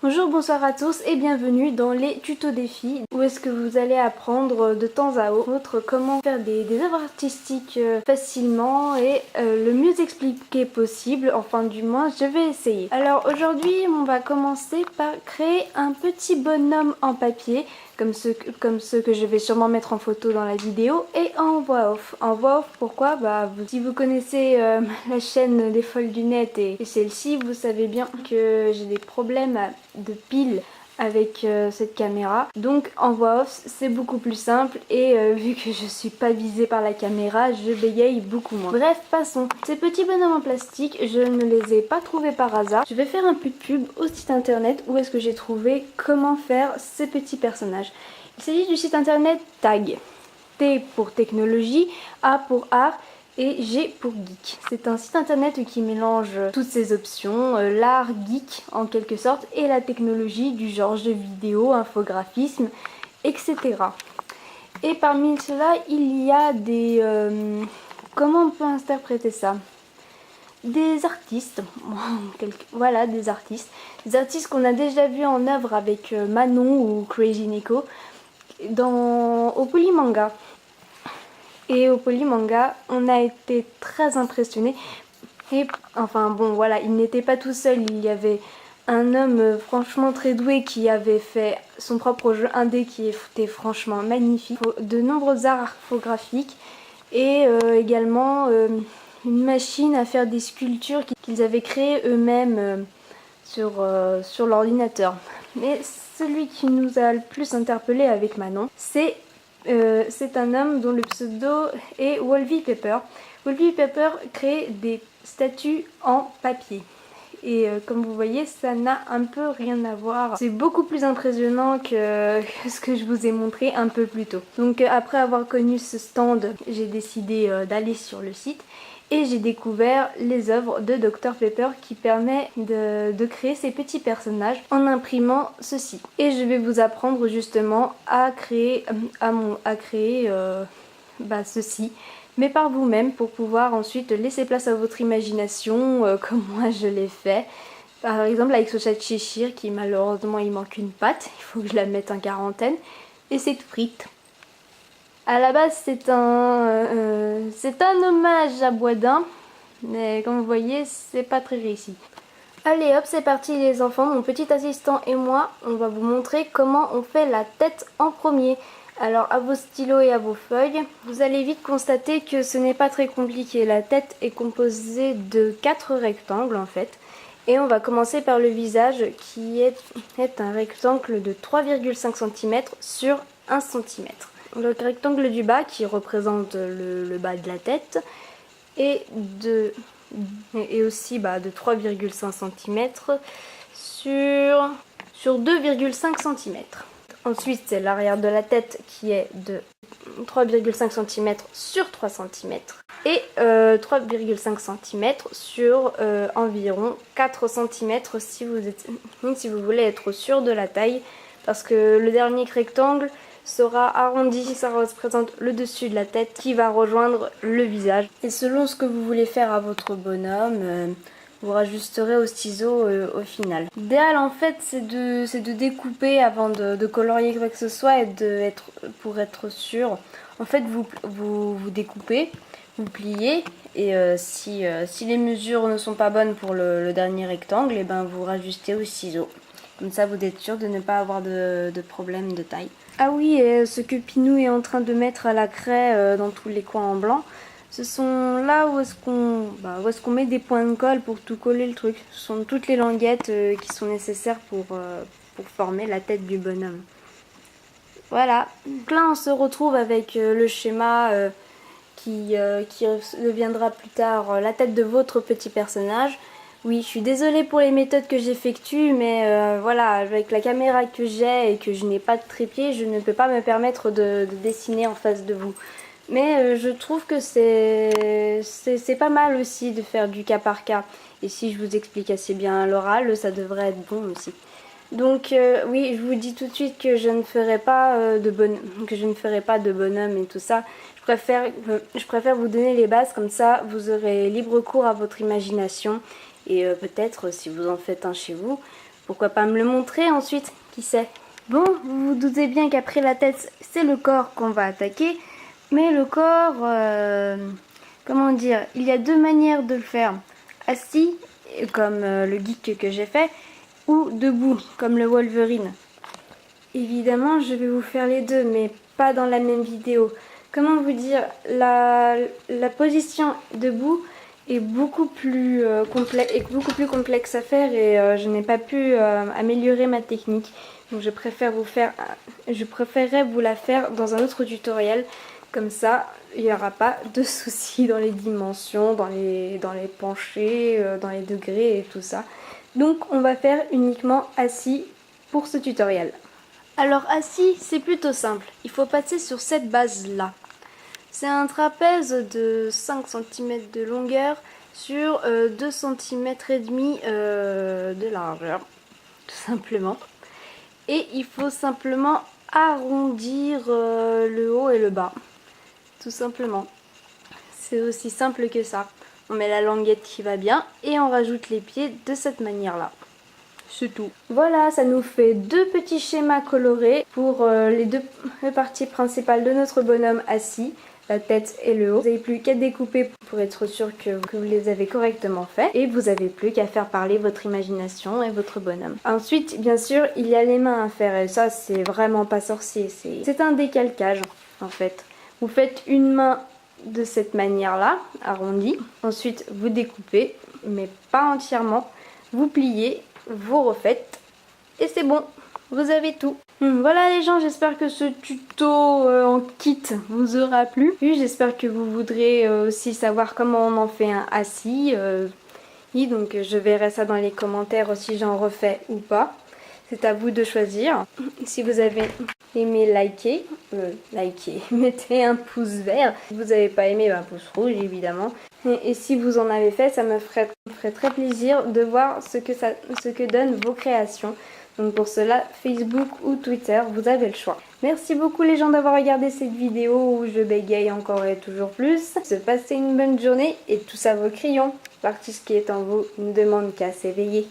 Bonjour, bonsoir à tous et bienvenue dans les tutos défis où est-ce que vous allez apprendre de temps à autre comment faire des œuvres artistiques facilement et le mieux expliqué possible, enfin du moins je vais essayer. Alors aujourd'hui on va commencer par créer un petit bonhomme en papier comme ceux que je vais sûrement mettre en photo dans la vidéo et en voix off. En voix off pourquoi? Si vous connaissez la chaîne des Folles du Net et celle-ci, vous savez bien que j'ai des problèmes de pile avec cette caméra. Donc en voix off c'est beaucoup plus simple et vu que je suis pas visée par la caméra, je bégaye beaucoup moins. Bref, passons. Ces petits bonhommes en plastique, je ne les ai pas trouvés par hasard. Je vais faire un peu de pub au site internet où est-ce que j'ai trouvé comment faire ces petits personnages. Il s'agit du site internet TAG. T pour technologie, A pour art et G pour geek. C'est un site internet qui mélange toutes ces options, l'art geek en quelque sorte et la technologie du genre jeux vidéo, infographisme, etc. Et parmi cela, il y a des... comment on peut interpréter ça? Des artistes, voilà des artistes qu'on a déjà vus en œuvre avec Manon ou Crazy Nico au Polymanga. Et au Polymanga, on a été très impressionnés. Et enfin bon voilà, il n'était pas tout seul, il y avait un homme franchement très doué qui avait fait son propre jeu indé qui était franchement magnifique. De nombreux arts infographiques et également une machine à faire des sculptures qu'ils avaient créées eux-mêmes sur l'ordinateur. Mais celui qui nous a le plus interpellé avec Manon, c'est un homme dont le pseudo est Wolvie Pepper. Wolvie Pepper crée des statues en papier. Et comme vous voyez, ça n'a un peu rien à voir. C'est beaucoup plus impressionnant que ce que je vous ai montré un peu plus tôt. Donc après avoir connu ce stand, j'ai décidé d'aller sur le site. Et j'ai découvert les œuvres de Dr Pepper qui permet de créer ces petits personnages en imprimant ceci. Et je vais vous apprendre justement à créer, ceci, mais par vous-même pour pouvoir ensuite laisser place à votre imagination comme moi je l'ai fait. Par exemple avec ce chat de Cheshire qui malheureusement il manque une patte, il faut que je la mette en quarantaine, et cette frite. À la base, c'est un hommage à Boisdin, mais comme vous voyez, c'est pas très réussi. Allez hop, c'est parti les enfants, mon petit assistant et moi, on va vous montrer comment on fait la tête en premier. Alors à vos stylos et à vos feuilles, vous allez vite constater que ce n'est pas très compliqué. La tête est composée de 4 rectangles en fait. Et on va commencer par le visage qui est un rectangle de 3,5 cm sur 1 cm. Le rectangle du bas qui représente le bas de la tête et aussi de 3,5 cm sur 2,5 cm. Ensuite, c'est l'arrière de la tête qui est de 3,5 cm sur 3 cm et 3,5 cm sur environ 4 cm si vous voulez être sûr de la taille, parce que le dernier rectangle sera arrondi, ça représente le dessus de la tête qui va rejoindre le visage. Et selon ce que vous voulez faire à votre bonhomme, vous rajusterez au ciseau au final. L'idéal en fait c'est de découper avant de colorier quoi que ce soit et pour être sûr. En fait vous découpez, vous pliez et si les mesures ne sont pas bonnes pour le dernier rectangle, et ben vous rajustez au ciseau. Comme ça vous êtes sûr de ne pas avoir de problème de taille. Ah oui, et ce que Pinou est en train de mettre à la craie dans tous les coins en blanc, ce sont là où est-ce qu'on met des points de colle pour tout coller le truc. Ce sont toutes les languettes qui sont nécessaires pour former la tête du bonhomme. Voilà. Donc là on se retrouve avec le schéma qui deviendra plus tard la tête de votre petit personnage. Oui, je suis désolée pour les méthodes que j'effectue, mais voilà, avec la caméra que j'ai et que je n'ai pas de trépied, je ne peux pas me permettre de dessiner en face de vous. Mais je trouve que c'est pas mal aussi de faire du cas par cas. Et si je vous explique assez bien à l'oral, ça devrait être bon aussi. Donc oui, je vous dis tout de suite que je ne ferai pas de bonhomme et tout ça. Je préfère vous donner les bases, comme ça vous aurez libre cours à votre imagination. Et peut-être si vous en faites un chez vous, Pourquoi pas me le montrer ensuite, qui sait. Bon, vous vous doutez bien qu'après la tête, c'est le corps qu'on va attaquer. Mais le corps, comment dire, il y a deux manières de le faire. Assis, comme le geek que j'ai fait, ou debout, comme le Wolverine. Évidemment, je vais vous faire les deux, mais pas dans la même vidéo. Comment vous dire, la position debout est beaucoup plus complexe à faire et je n'ai pas pu améliorer ma technique. Donc je préférerais vous la faire dans un autre tutoriel. Comme ça, il n'y aura pas de soucis dans les dimensions, dans les penchés, dans les degrés et tout ça. Donc on va faire uniquement assis pour ce tutoriel. Alors assis, c'est plutôt simple. Il faut passer sur cette base-là. C'est un trapèze de 5 cm de longueur sur 2 cm et demi de largeur, tout simplement. Et il faut simplement arrondir le haut et le bas, tout simplement. C'est aussi simple que ça. On met la languette qui va bien et on rajoute les pieds de cette manière-là. C'est tout. Voilà, ça nous fait deux petits schémas colorés pour les deux parties principales de notre bonhomme assis, la tête et le haut. Vous n'avez plus qu'à découper pour être sûr que vous les avez correctement faits. Et vous n'avez plus qu'à faire parler votre imagination et votre bonhomme. Ensuite, bien sûr, il y a les mains à faire et ça, c'est vraiment pas sorcier. C'est un décalcage, en fait. Vous faites une main de cette manière-là, arrondie. Ensuite, vous découpez, mais pas entièrement. Vous pliez, vous refaites et c'est bon, vous avez tout. Voilà les gens, j'espère que ce tuto en kit vous aura plu. J'espère que vous voudrez aussi savoir comment on en fait un assis. Donc je verrai ça dans les commentaires si j'en refais ou pas. C'est à vous de choisir. Si vous avez aimé, likez, mettez un pouce vert. Si vous n'avez pas aimé, un pouce rouge évidemment. Et si vous en avez fait, ça me ferait très plaisir de voir ce que donnent vos créations. Donc pour cela, Facebook ou Twitter, vous avez le choix. Merci beaucoup les gens d'avoir regardé cette vidéo où je bégaye encore et toujours plus. Se passer une bonne journée et tous à vos crayons. L'artiste qui est en vous ne demande qu'à s'éveiller.